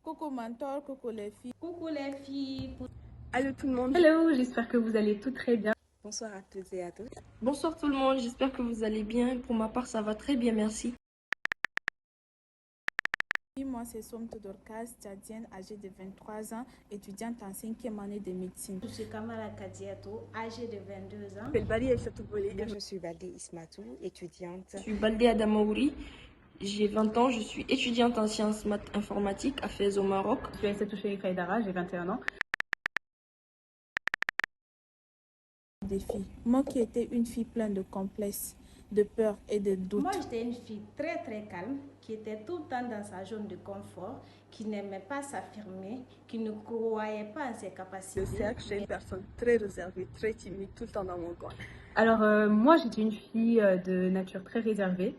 Coucou mentor, coucou les filles. Coucou les filles. Allô tout le monde. Hello, j'espère que vous allez tous très bien. Bonsoir à toutes et à tous. Bonsoir tout le monde, j'espère que vous allez bien. Pour ma part, ça va très bien, merci. Moi, c'est Somme Todorkas, tchadienne, âgée de 23 ans, étudiante en 5e année de médecine. Je suis Kamala Kadiato, âgée de 22 ans. Je m'appelle Bali Aïssatou Bolé. Moi, je suis Baldé Ismatou, étudiante. Je suis Baldé Adamaouri, j'ai 20 ans, je suis étudiante en sciences informatiques à Fès au Maroc. Je suis Aïssatou Chérif Aïdara, j'ai 21 ans. Des filles. Moi qui étais une fille pleine de complexes, de peur et de doutes. Moi, j'étais une fille très calme, qui était tout le temps dans sa zone de confort, qui n'aimait pas s'affirmer, qui ne croyait pas en ses capacités. Le cercle, j'étais une personne très réservée, très timide, tout le temps dans mon coin. Alors, moi, j'étais une fille de nature très réservée.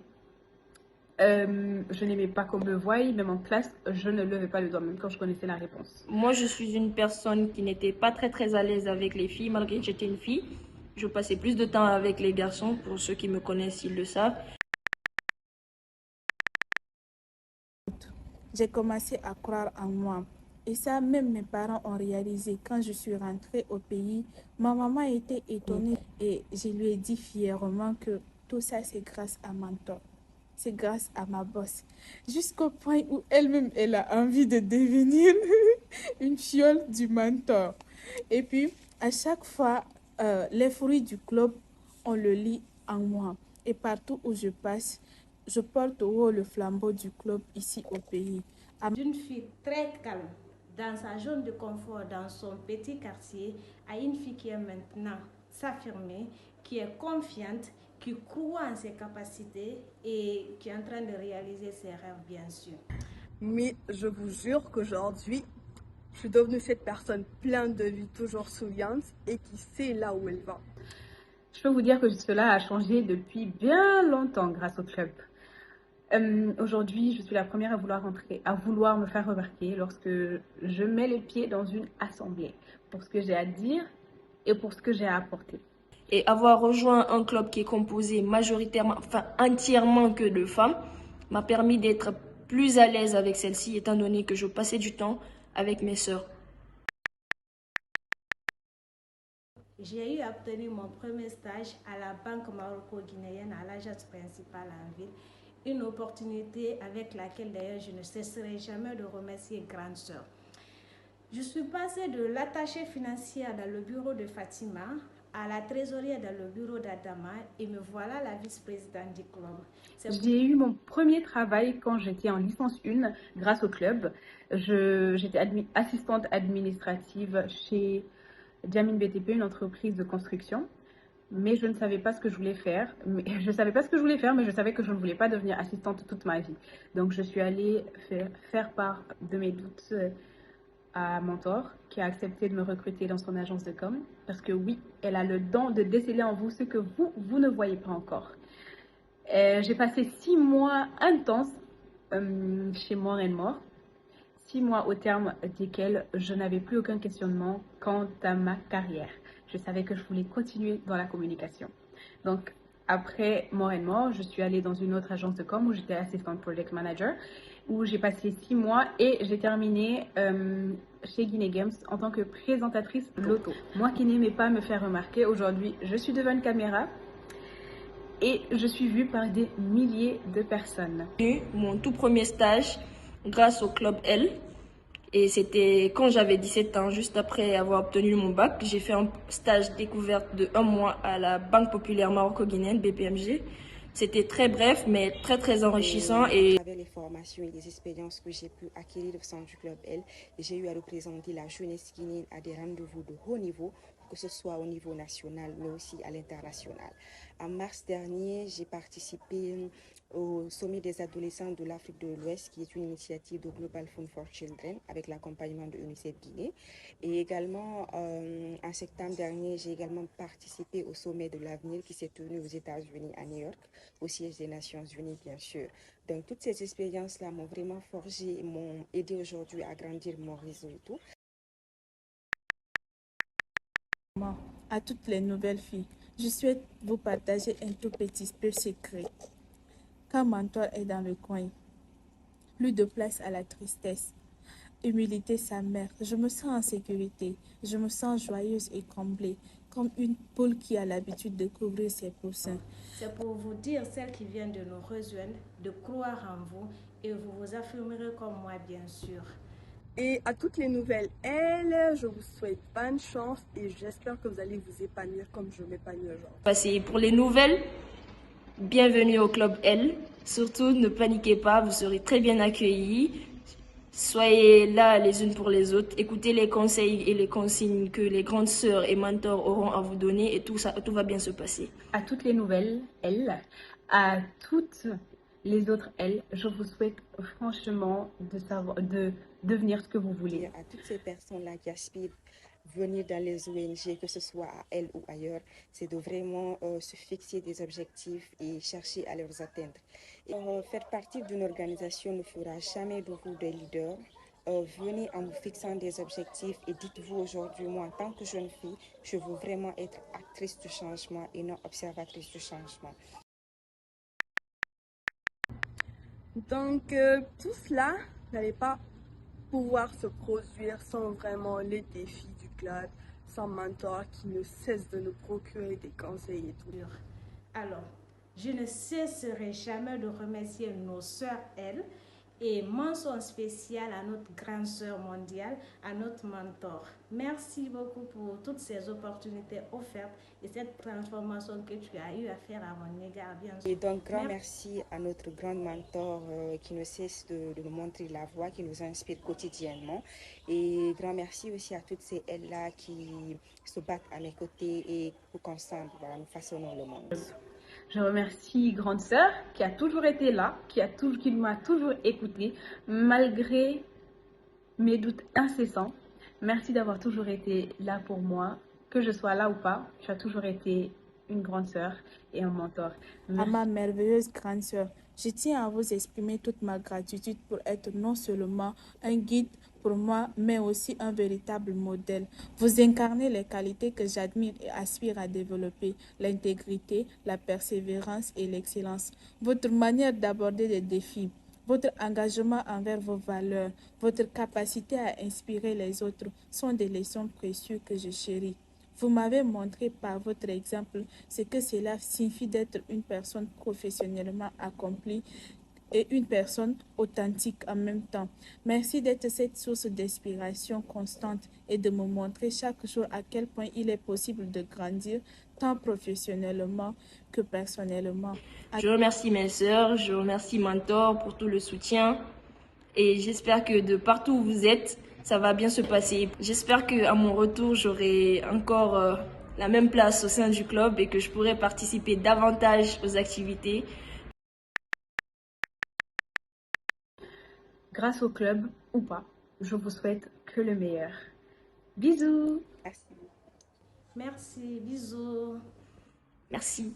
Je n'aimais pas qu'on me voie, même en classe, je ne levais pas le doigt, même quand je connaissais la réponse. Moi, je suis une personne qui n'était pas très à l'aise avec les filles, malgré que j'étais une fille. Je passais plus de temps avec les garçons, pour ceux qui me connaissent, ils le savent. J'ai commencé à croire en moi. Et ça, même mes parents ont réalisé. Quand je suis rentrée au pays, ma maman était étonnée et je lui ai dit fièrement que tout ça, c'est grâce à Mentor. C'est grâce à ma boss. Jusqu'au point où elle-même, elle a envie de devenir une fiole du Mentor. Et puis, à chaque fois, les fruits du club, on le lit en moi. Et partout où je passe, je porte au haut le flambeau du club ici au pays. D'une fille très calme, dans sa zone de confort, dans son petit quartier, à une fille qui est maintenant s'affirmer, qui est confiante, qui croit en ses capacités et qui est en train de réaliser ses rêves, bien sûr. Mais je vous jure qu'aujourd'hui, je suis devenue cette personne pleine de vie, toujours souriante et qui sait là où elle va. Je peux vous dire que cela a changé depuis bien longtemps grâce au club. Aujourd'hui, je suis la première à vouloir me faire remarquer lorsque je mets les pieds dans une assemblée pour ce que j'ai à dire et pour ce que j'ai à apporter. Et avoir rejoint un club qui est composé majoritairement, enfin entièrement que de femmes, m'a permis d'être plus à l'aise avec celle-ci, étant donné que je passais du temps avec mes sœurs. J'ai eu à obtenir mon premier stage à la Banque maroco-guinéenne, à l'agence principale en ville. Une opportunité avec laquelle d'ailleurs je ne cesserai jamais de remercier grande sœur. Je suis passée de l'attachée financière dans le bureau de Fatima à la trésorière dans le bureau d'Adama et me voilà la vice-présidente du club. J'ai eu mon premier travail quand j'étais en licence 1 grâce au club. J'étais assistante administrative chez Jamin BTP, une entreprise de construction. Mais je ne savais pas ce que je voulais faire. Mais je savais que je ne voulais pas devenir assistante toute ma vie. Donc je suis allée faire part de mes doutes à Mentor, qui a accepté de me recruter dans son agence de com. Parce que oui, elle a le don de déceler en vous ce que vous ne voyez pas encore. J'ai passé 6 mois intenses chez More More. 6 mois au terme desquels je n'avais plus aucun questionnement quant à ma carrière. Je savais que je voulais continuer dans la communication. Donc, après More More, je suis allée dans une autre agence de com où j'étais assistant project manager, où j'ai passé 6 mois et j'ai terminé chez Guinée Games en tant que présentatrice loto. Moi qui n'aimais pas me faire remarquer, aujourd'hui, je suis devant une caméra et je suis vue par des milliers de personnes. J'ai eu mon tout premier stage grâce au club L. Et c'était quand j'avais 17 ans, juste après avoir obtenu mon bac. J'ai fait un stage découverte de 1 mois à la Banque populaire maroco-guinéenne, BPMG. C'était très bref, mais très enrichissant. Et avec les formations et les expériences que j'ai pu acquérir au sein du club L, j'ai eu à représenter la jeunesse guinéenne à des rendez-vous de haut niveau, que ce soit au niveau national, mais aussi à l'international. En mars dernier, j'ai participé au sommet des adolescents de l'Afrique de l'Ouest, qui est une initiative de Global Fund for Children avec l'accompagnement de UNICEF Guinée. Et également, en septembre dernier, j'ai également participé au sommet de l'avenir qui s'est tenu aux États-Unis à New York, au siège des Nations Unies, bien sûr. Donc, toutes ces expériences-là m'ont vraiment forgé et m'ont aidé aujourd'hui à grandir mon réseau et tout. À toutes les nouvelles filles, je souhaite vous partager un tout petit peu secret. Quand Mentor est dans le coin, plus de place à la tristesse. humilité sa mère. Je me sens en sécurité. Je me sens joyeuse et comblée, comme une poule qui a l'habitude de couvrir ses poussins. C'est pour vous dire, celle qui vient de nous rejoindre, de croire en vous et vous vous affirmerez comme moi, bien sûr. Et à toutes les nouvelles L, je vous souhaite bonne chance et j'espère que vous allez vous épanouir comme je m'épanouis aujourd'hui. Pour les nouvelles, bienvenue au Club L. Surtout, ne paniquez pas, vous serez très bien accueillis. Soyez là les unes pour les autres. Écoutez les conseils et les consignes que les grandes sœurs et mentors auront à vous donner et tout va bien se passer. À toutes les nouvelles L, à toutes les autres L, je vous souhaite franchement de devenir ce que vous voulez. Et à toutes ces personnes-là qui aspirent venir dans les ONG, que ce soit à elles ou ailleurs, c'est de vraiment se fixer des objectifs et chercher à les atteindre. Et, faire partie d'une organisation ne fera jamais de vous des leaders. Venez en vous fixant des objectifs et dites-vous aujourd'hui, moi en tant que jeune fille, je veux vraiment être actrice du changement et non observatrice du changement. Donc tout cela n'allait pas pouvoir se produire sans vraiment les défis du club, sans mentor qui ne cesse de nous procurer des conseils et tout. Alors, je ne cesserai jamais de remercier nos sœurs, elles, et mention spéciale à notre grande sœur mondiale, à notre mentor. Merci beaucoup pour toutes ces opportunités offertes et cette transformation que tu as eu à faire à mon égard, bien sûr. Et donc, grand merci à notre grande mentor qui ne cesse de nous montrer la voie, qui nous inspire quotidiennement. Et grand merci aussi à toutes ces elles-là qui se battent à mes côtés et pour qu'ensemble, voilà, nous façonnons le monde. Je remercie Grande Sœur qui a toujours été là, qui m'a toujours écouté malgré mes doutes incessants. Merci d'avoir toujours été là pour moi, que je sois là ou pas. Tu as toujours été une grande sœur et un mentor. À ma merveilleuse grande sœur, je tiens à vous exprimer toute ma gratitude pour être non seulement un guide pour moi, mais aussi un véritable modèle. Vous incarnez les qualités que j'admire et aspire à développer, l'intégrité, la persévérance et l'excellence. Votre manière d'aborder les défis, votre engagement envers vos valeurs, votre capacité à inspirer les autres sont des leçons précieuses que je chéris. Vous m'avez montré par votre exemple ce que cela signifie d'être une personne professionnellement accomplie et une personne authentique en même temps. Merci d'être cette source d'inspiration constante et de me montrer chaque jour à quel point il est possible de grandir, tant professionnellement que personnellement. Je remercie mes sœurs, je remercie Mentor pour tout le soutien et j'espère que de partout où vous êtes, ça va bien se passer. J'espère qu'à mon retour, j'aurai encore la même place au sein du club et que je pourrai participer davantage aux activités. Grâce au club ou pas, je vous souhaite que le meilleur. Bisous. Merci. Merci, bisous. Merci.